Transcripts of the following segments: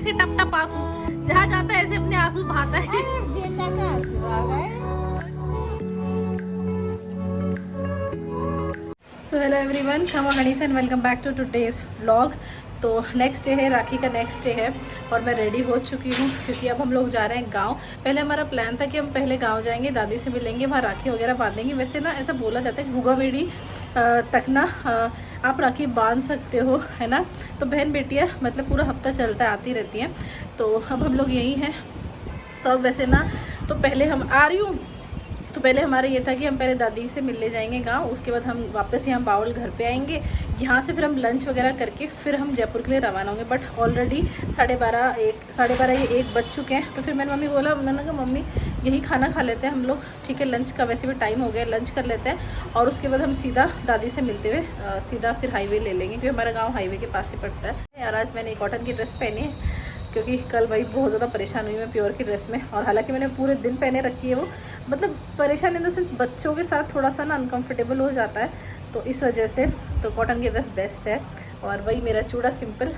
से टप टप आंसू, जहाँ जाता है ऐसे अपने आंसू बहाता है। बेटा का आंसू आ गए। सो हेलो एवरीवन, खमा हनीस and welcome back to today's vlog. तो नेक्स्ट डे है, राखी का नेक्स्ट डे है और मैं रेडी हो चुकी हूँ क्योंकि अब हम लोग जा रहे हैं गांव। पहले हमारा प्लान था कि हम पहले गांव जाएंगे, दादी से मिलेंगे, वहाँ राखी वगैरह बांधेंगे। वैसे ना ऐसा बोला जाता है गुगा बेड़ी तक ना आप राखी बांध सकते हो, है ना। तो बहन बेटियाँ मतलब पूरा हफ्ता चलता है, आती रहती हैं। तो अब हम लोग यहीं हैं। तो अब वैसे ना तो पहले हम आ रही हूँ, तो पहले हमारा ये था कि हम पहले दादी से मिलने जाएंगे गांव, उसके बाद हम वापस यहाँ बाउल घर पे आएंगे। यहाँ से फिर हम लंच वगैरह करके फिर हम जयपुर के लिए रवाना होंगे। बट ऑलरेडी 12:30 ये 1 बज चुके हैं। तो फिर मैंने मम्मी को बोला, मैंने कहा मम्मी यही खाना खा लेते हैं हम लोग, ठीक है। लंच का वैसे भी टाइम हो गया, लंच कर लेते हैं और उसके बाद हम सीधा दादी से मिलते हुए सीधा फिर हाईवे ले लेंगे, क्योंकि हमारा गाँव हाईवे के पास ही पड़ता है। यार आज मैंने कॉटन की ड्रेस पहनी है क्योंकि कल भाई बहुत ज़्यादा परेशान हुई मैं प्योर की ड्रेस में। और हालांकि मैंने पूरे दिन पहने रखी है, वो मतलब परेशान इन द सेंस बच्चों के साथ थोड़ा सा ना अनकंफर्टेबल हो जाता है, तो इस वजह से तो कॉटन की ड्रेस बेस्ट है। और वही मेरा चूड़ा सिंपल।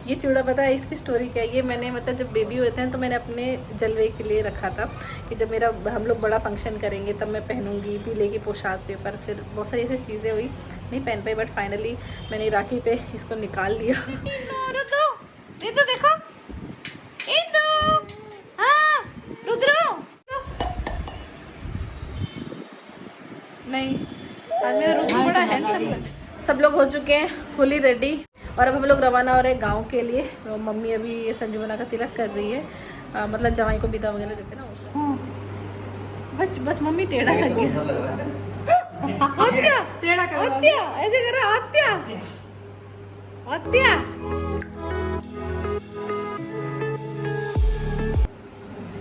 ये चूड़ा पता है इसकी स्टोरी क्या है? ये मैंने मतलब जब बेबी होते हैं तो मैंने अपने जलवे के लिए रखा था कि जब मेरा हम लोग बड़ा फंक्शन करेंगे तब मैं पहनूंगी पीले की पोशाक पे। पर फिर बहुत सारी ऐसी चीज़ें हुई, नहीं पहन पाई। बट फाइनली मैंने राखी पे इसको निकाल लिया। तो देखो नहीं, आज मेरा रूम बड़ा हैंडसम। सब लोग हो चुके हैं फुली रेडी और अब हम लोग रवाना हो रहे हैं गांव के लिए। तो मम्मी अभी ये संजुमना का तिलक कर रही है, मतलब जवाई को विदा वगैरह देते ना उसको। बस मम्मी टेढ़ा लग गया। आत्या टेढ़ा कर, आत्या ऐसे कर रहा, आत्या आत्या।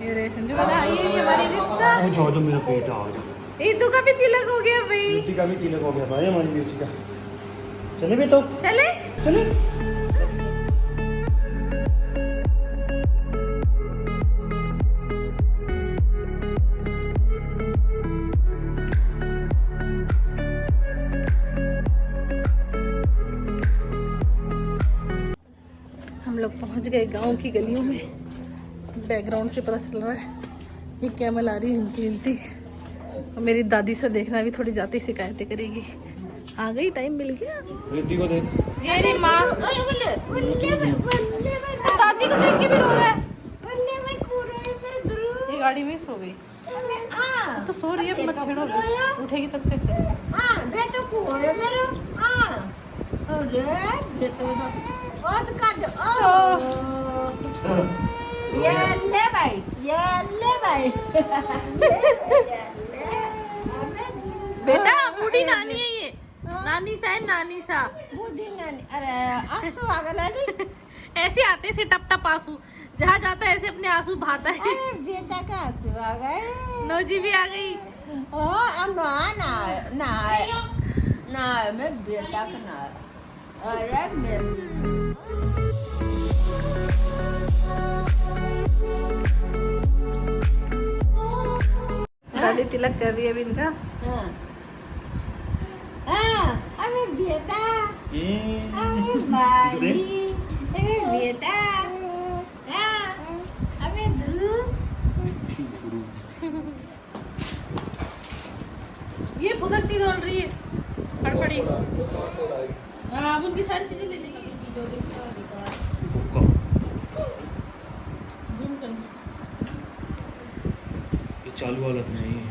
ये रे संजुमना, ये हमारी रिक्शा। जाओ जो मेरा पेट आ जा। ईदू का भी तिलक हो गया भाई, मिर्ची का भी तिलक हो गया भाई हमारी मिर्ची का। चले बेटो चले चले। हम लोग पहुंच गए गांव की गलियों में। बैकग्राउंड से पता चल रहा है ये कैमल आ रही है हिलती हिलती। और मेरी दादी से देखना भी थोड़ी जाती शिकायतें करेगी। आ गई, टाइम मिल गया। रिद्धि को देख, ये रे माँ, दादी को देख के भी रो रहा है। ये गाड़ी में सो गई तो सो रही है, मत छेड़ो, उठेगी तब चेक बेटा। बूढ़ी नानी है ये, नानी सा है, नानी सा। बूढ़ी नानी, अरे आंसू आ गए। ऐसे आते से टप टप आंसू, जहाँ जाता है ऐसे अपने आंसू बहाता है। अरे बेटा का आंसू आ गए। नौजी भी आ गई। ना मैं बेटा का ना, अरे मैं दादी तिलक कर रही है अभी इनका। अरे बेटा, अरे भाई, अरे बेटा, अरे ध्रुव। ये भुगतती दौड़ रही है फड़फड़ी। हाँ, अब उनकी सारी चीजें ले लेंगे। Zoom कर। ये चालू वाला तो नहीं है।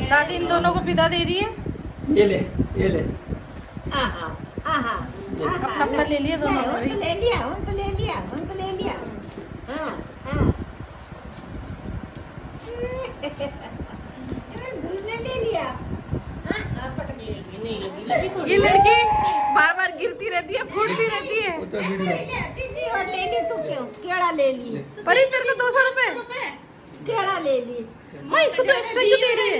दादी इन दोनों को विदा दे रही है। ये ले, ये ले। अपना अपना ले लिया दोनों ने। ले लिया। हाँ। ने ले लिया। पटक ले, ये लड़की बार बार गिरती रहती है, फूटती रहती है। चीजी और ले ली तू, क्यों केड़ा ले ली? पर तेरे को 200 रुपए केड़ा ले ली। माँ इसको तो एक्स्ट्रा क्यों दे रही है?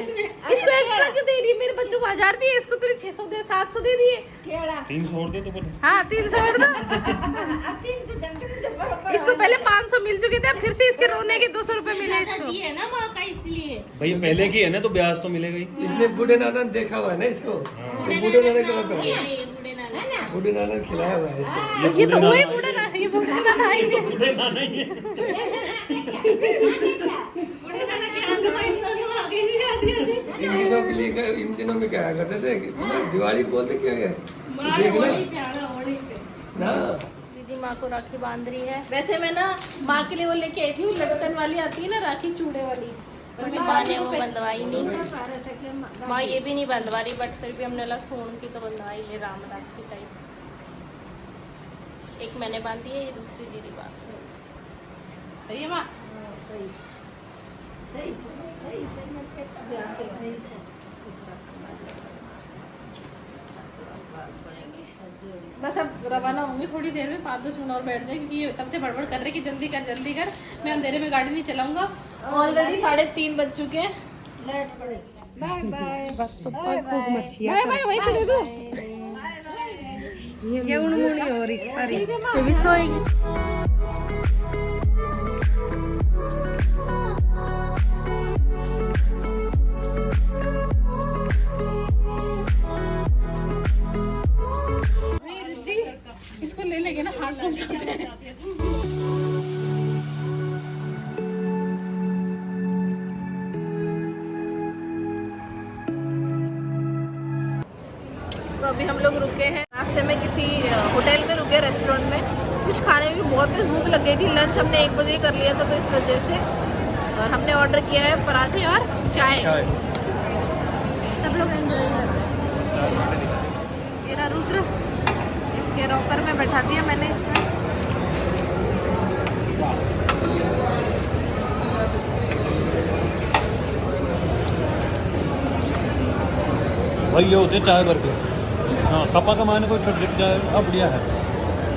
इसको एक्स्ट्रा क्यों दे रही है? मेरे बच्चों को 1000 दिए, इसको तेरे 600 दे, 700 दे दिए। केड़ा 300 और दे तो बोले। हाँ 300 और दो। अब 300 जंगल से बरोबर। इसको पहले 500 मिल चुके थे, अब फिर से इसके रोने के 200 रुपए मिले इसको। है ना माँ का, इसलिए भाई पहले की है ना तो ब्याज तो मिलेगा ही। इसने बूढ़े नाना ने देखा हुआ है ना इसको, तो बूढ़े नाना को ये बूढ़े नाना है ना? बूढ़े नाना ने खिलाया हुआ है इसको। ये तो वही बूढ़ा ना, ये बूढ़ा नाना ही है। बूढ़े नाना ही है। इन दिनों के लिए इन दिनों में क्या करते थे कि दिवाली बोलते क्या है देखना ना। दीदी माँ को राखी बांध रही है। वैसे मैं ना माँ के लिए वो लेके आई थी, वो लटकन वाली आती है ना राखी चूड़े वाली, और मैं माँ ने को वो बंधवाई नहीं, माँ ये भी नहीं बंधवा रही, बट फिर भी हमने लगा सोन की तो बंधवाई ले, राम राखी टाइप। एक मैंने बांधी है, ये दूसरी दीदी बांध रही है। सही है माँ। सही सही सही सही सही। बस अब रवाना होंगे थोड़ी देर में, 5-10 मिनट और बैठ जाए, क्योंकि ये तब से बड़बड़ कर रहे कि जल्दी कर जल्दी कर। मैं अंधेरे में गाड़ी नहीं चलाऊंगा। ऑलरेडी 3:30 बज चुके हैं। लेट पड़ेगी। Bye bye. बस पप्पा खूब मच्छियाँ बाय बाय, वैसे दे दो। ये उड़मुड़ी और इस पर ही। ये भी सोएगी। रिद्धि, इसको ले लेंगे ना, हाथ धो जाते हैं। तो अभी हम लोग रुके हैं रास्ते में, किसी होटल में रुके, रेस्टोरेंट में। कुछ खाने में बहुत तेज भूख लग गई थी। लंच हमने 1 बजे कर लिया था, तो इस वजह से। और हमने ऑर्डर किया है पराठे और चाय। सब लोग एंजॉय कर रहे हैं। मेरा रुद्र इसके रॉकर में बैठा दिया मैंने इसमें। भाई ये होते चाय भर के। हाँ, पापा का माने कोई छोटी चाय अब बढ़िया है।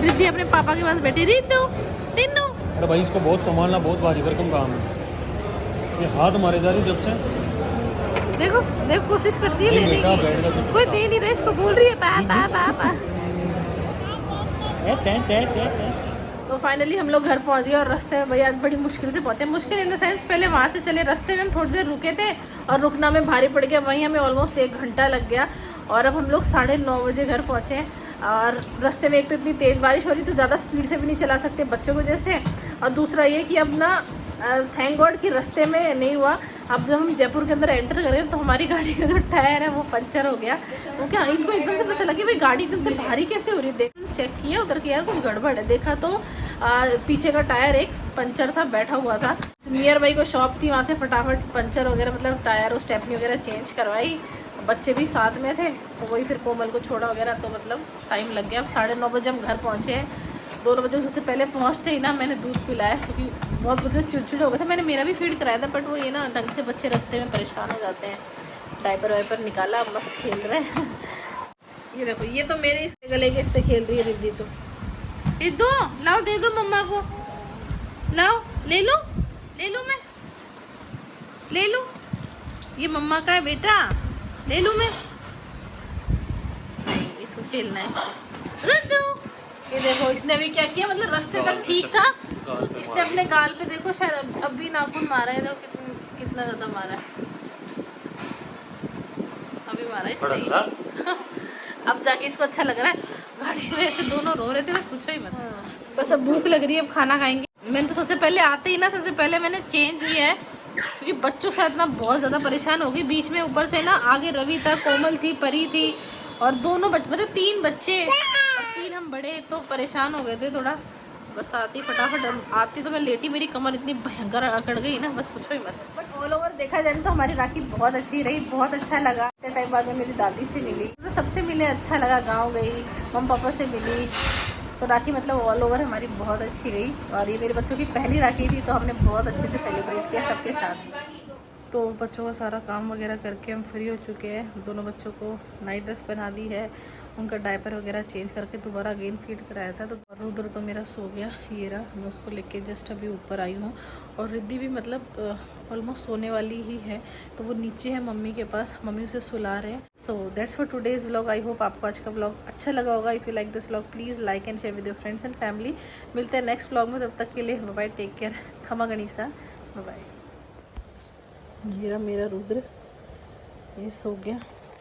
रिद्धि अपने पापा के पास बैठी। रिद्धू, टिन्नू। अरे भाई इसको बहुत संभालना, बहुत भारी भरकम काम है। ये हाथ मारे जा रही जब से। देखो देखो, कोशिश करती है लेने की, कोई दे नहीं रहा इसको, बोल रही है पापा पापा। तो फाइनली हम लोग घर पहुंच गए, और रास्ते में भैया बड़ी मुश्किल से पहुंचे। मुश्किल इन द सेंस, पहले वहाँ से चले, रास्ते में हम थोड़ी देर रुके थे और रुकना में भारी पड़ गया, वहीं हमें ऑलमोस्ट 1 घंटा लग गया। और अब हम लोग 9:30 बजे घर पहुँचे। और रास्ते में एक तो इतनी तेज़ बारिश हो रही, तो ज़्यादा स्पीड से भी नहीं चला सकते बच्चों की वजह से। और दूसरा ये कि अब ना थैंक गॉड कि रास्ते में नहीं हुआ। अब जब हम जयपुर के अंदर एंटर करें तो हमारी गाड़ी का जो टायर है वो पंचर हो गया। तो क्या इनको एकदम से पता चला कि भाई गाड़ी एकदम से भारी कैसे हो रही है। देख चेक किया उधर के, यार कुछ गड़बड़ है। देखा तो पीछे का टायर एक पंचर था, बैठा हुआ था। नियर बाई को शॉप थी, वहाँ से फटाफट पंचर वगैरह, मतलब टायर और स्टेपनी वगैरह चेंज करवाई। बच्चे भी साथ में थे, तो वही फिर कोमल को छोड़ा वगैरह, तो मतलब टाइम लग गया। अब 9:30 बजे हम घर पहुँचे हैं। 2 बजे उससे पहले पहुँचते ही ना मैंने दूध पिलाया, क्योंकि बहुत मतलब चिड़चिड़ हो गया था। मैंने मेरा भी फीड कराया था, बट वो ये ना ढंग से बच्चे रास्ते में परेशान हो जाते हैं। डायपर वाइपर निकाला, मस्त खेल रहे हैं। ये देखो, ये तो मेरे इस गले के इससे खेल रही है रिद्धि। तो रिद्धू लाओ, दे दो मम्मा को, लाओ, ले लो मैं, ले लूँ, ये मम्मा का है बेटा, ले लूँ मैं। नहीं, इसको खेलना है। रिद्धू, ये देखो इसने भी क्या किया, मतलब रास्ते तक ठीक था, इसने अपने गाल पे देखो शायद अब भी नाखून मारा है। देखो कितना ज्यादा मारा है, अभी मारा है इसने। अब जाके इसको अच्छा लग रहा है। गाड़ी में ऐसे दोनों रो रहे थे, बस पूछो ही मत। बस अब भूख लग रही है, अब खाना खाएंगे। मैंने तो सबसे पहले आते ही ना, सबसे पहले मैंने चेंज किया है, क्योंकि बच्चों के साथ ना बहुत ज़्यादा परेशान हो गई। बीच में ऊपर से ना आगे रवि था, कोमल थी, परी थी, और दोनों मतलब 3 बच्चे और 3 हम बड़े, तो परेशान हो गए थे थोड़ा। बस आती फटाफट आती तो मैं लेटी, मेरी कमर इतनी भयंकर अकड़ गई ना, बस पूछो ही मत। बट ऑल ओवर देखा जाए तो हमारी राखी बहुत अच्छी रही, बहुत अच्छा लगा। इतने टाइम बाद में मेरी दादी से मिली, तो सबसे मिले, अच्छा लगा। गाँव गई, मम्मी पापा से मिली, तो राखी मतलब ऑल ओवर हमारी बहुत अच्छी रही। और ये मेरे बच्चों की पहली राखी थी, तो हमने बहुत अच्छे से सेलिब्रेट किया सबके साथ। तो बच्चों का सारा काम वगैरह करके हम फ्री हो चुके हैं। दोनों बच्चों को नाइट ड्रेस पहना दी है, उनका डायपर वगैरह चेंज करके दोबारा अगेन फीड कराया था। तो रुद्र तो मेरा सो गया, ये रहा, मैं उसको लेके जस्ट अभी ऊपर आई हूँ। और रिद्धि भी मतलब ऑलमोस्ट सोने वाली ही है, तो वो नीचे है मम्मी के पास, मम्मी उसे सुला रहे हैं। So that's for today's vlog. I hope आपको आज का व्लॉग अच्छा लगा होगा। If you like this vlog please like and share with your friends and family. मिलते हैं नेक्स्ट व्लॉग में, तब तक के लिए बाय बाय, टेक केयर, खमा गणिसा, बाय बाय। ये रहा मेरा रुद्र, ये सो गया।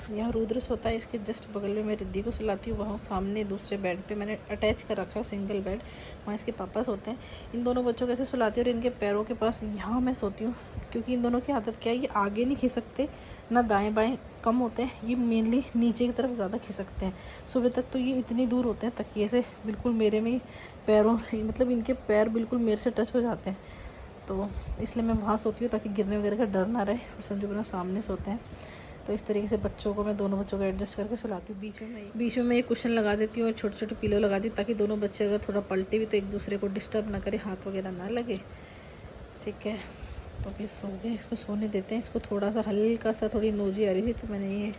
यहाँ रुद्र सोता है, इसके जस्ट बगल में मैं रिद्धि को सुलाती हूँ। वहाँ सामने दूसरे बेड पे मैंने अटैच कर रखा है सिंगल बेड, वहाँ इसके पापा सोते हैं। इन दोनों बच्चों को ऐसे सुलाती हूँ और इनके पैरों के पास यहाँ मैं सोती हूँ, क्योंकि इन दोनों की आदत क्या है, ये आगे नहीं खिसकते ना दाएँ बाएँ कम होते हैं, ये मेनली नीचे की तरफ ज़्यादा खिसकते हैं। सुबह तक तो ये इतनी दूर होते हैं तकिए से, बिल्कुल मेरे में पैरों मतलब इनके पैर बिल्कुल मेरे से टच हो जाते हैं। तो इसलिए मैं वहाँ सोती हूँ ताकि गिरने वगैरह का डर ना रहे। और संजू अपना सामने सोते हैं। तो इस तरीके से बच्चों को मैं दोनों बच्चों को एडजस्ट करके सुलाती हूँ। बीच में मैं एक कुशन लगा देती हूँ और छोटे छोटे पिलो लगा दी, ताकि दोनों बच्चे अगर थोड़ा पलटे भी तो एक दूसरे को डिस्टर्ब ना करे, हाथ वगैरह ना लगे। ठीक है, तो अभी सो गए, इसको सोने देते हैं। इसको थोड़ा सा हल्का सा थोड़ी नोजी आ रही थी, तो मैंने ये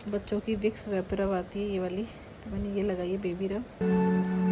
बच्चों की विक्स वेपरब आती है ये वाली, तो मैंने ये लगाई है बेबी रब।